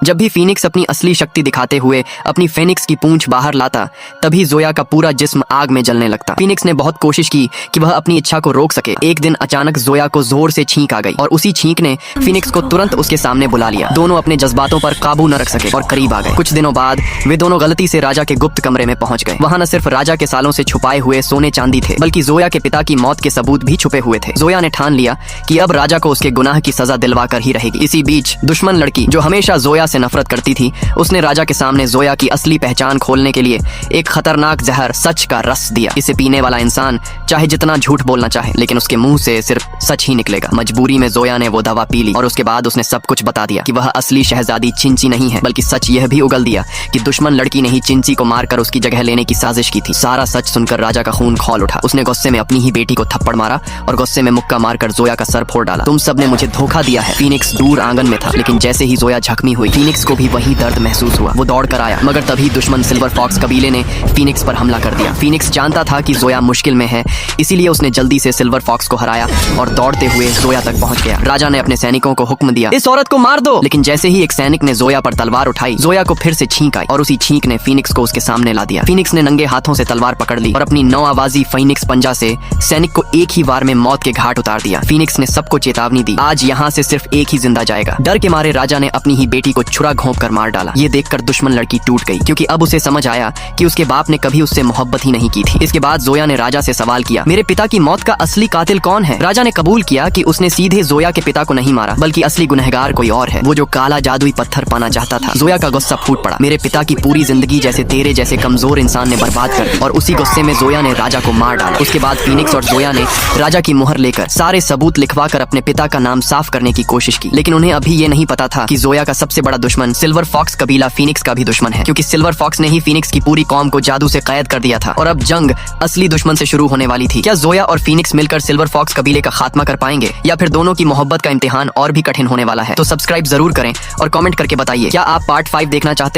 जब भी फीनिक्स अपनी असली शक्ति दिखाते हुए अपनी फेनिक्स की पूंछ बाहर लाता, तभी जोया का पूरा जिस्म आग में जलने लगता। फीनिक्स ने बहुत कोशिश की कि वह अपनी इच्छा को रोक सके। एक दिन अचानक जोया को जोर से छींक आ गई और उसी छींक ने फीनिक्स को तुरंत उसके सामने बुला लिया। दोनों अपने जज्बातों पर काबू न रख सके और करीब आ गए। कुछ दिनों बाद वे दोनों गलती से राजा के गुप्त कमरे में पहुंच गए। वहां न सिर्फ राजा के सालों से छुपाए हुए सोने चांदी थे, बल्कि जोया के पिता की मौत के सबूत भी छुपे हुए थे। जोया ने ठान लिया कि अब राजा को उसके गुनाह की सजा दिलवा कर ही रहेगी। इसी बीच दुश्मन लड़की जो हमेशा जोया से नफरत करती थी, उसने राजा के सामने जोया की असली पहचान खोलने के लिए एक खतरनाक जहर सच का रस दिया। इसे पीने वाला इंसान चाहे जितना झूठ बोलना चाहे, लेकिन उसके मुंह से सिर्फ सच ही निकलेगा। मजबूरी में जोया ने वो दवा पी ली और उसके बाद उसने सब कुछ बता दिया कि वह असली शहजादी चिंची नहीं है, बल्कि सच यह भी उगल दिया कि दुश्मन लड़की ने ही चिंची को मारकर उसकी जगह लेने की साजिश की थी। सारा सच सुनकर राजा का खून खौल उठा। उसने गुस्से में अपनी ही बेटी को थप्पड़ मारा और गुस्से में मुक्का मारकर जोया का सर फोड़ डाला। तुम सब ने मुझे धोखा दिया है। फीनिक्स दूर आंगन में था, लेकिन जैसे ही जोया जख्मी हुई, फीनिक्स को भी वही दर्द महसूस हुआ। वो दौड़ कर आया, मगर तभी दुश्मन सिल्वर फॉक्स कबीले ने फीनिक्स पर हमला कर दिया। फीनिक्स जानता था कि जोया मुश्किल में है, इसीलिए उसने जल्दी से सिल्वर फॉक्स को हराया और दौड़ते हुए जोया तक पहुंच गया। राजा ने अपने सैनिकों को हुक्म दिया, इस औरत को मार दो। लेकिन जैसे ही एक सैनिक ने जोया पर तलवार उठाई, जोया को फिर से छींक आई और उसी छींक ने फीनिक्स को उसके सामने ला दिया। फीनिक्स ने नंगे हाथों से तलवार पकड़ ली और अपनी 9 आवाजी फीनिक्स पंजा से सैनिक को एक ही वार में मौत के घाट उतार दिया। फीनिक्स ने सबको चेतावनी दी, आज यहाँ से सिर्फ एक ही जिंदा जाएगा। डर के मारे राजा ने अपनी ही बेटी को छुरा घोंप कर मार डाला। ये देखकर दुश्मन लड़की टूट गई, क्योंकि अब उसे समझ आया कि उसके बाप ने कभी उससे मोहब्बत ही नहीं की थी। इसके बाद जोया ने राजा से सवाल किया, मेरे पिता की मौत का असली कातिल कौन है? राजा ने कबूल किया कि उसने सीधे जोया के पिता को नहीं मारा, बल्कि असली गुनहगार कोई और है, वो जो काला जादुई पत्थर पाना चाहता था। जोया का गुस्सा फूट पड़ा, मेरे पिता की पूरी जिंदगी जैसे तेरे जैसे कमजोर इंसान ने बर्बाद कर दी। और उसी गुस्से में जोया ने राजा को मार डाला। उसके बाद फीनिक्स और जोया ने राजा की मुहर लेकर सारे सबूत लिखवा कर अपने पिता का नाम साफ करने की कोशिश की। लेकिन उन्हें अभी ये नहीं पता था कि जोया का सबसे बड़ा दुश्मन सिल्वर फॉक्स कबीला फीनिक्स का भी दुश्मन है, क्योंकि सिल्वर फॉक्स ने ही फीनिक्स की पूरी कौम को जादू से कैद कर दिया था और अब जंग असली दुश्मन से शुरू होने वाली थी। क्या जोया और फीनिक्स मिलकर सिल्वर फॉक्स कबीले का खात्मा कर पाएंगे, या फिर दोनों की मोहब्बत का इम्तिहान और भी कठिन होने वाला है? तो सब्सक्राइब जरूर करें और कमेंट करके बताइए, क्या आप पार्ट 5 देखना चाहते हैं?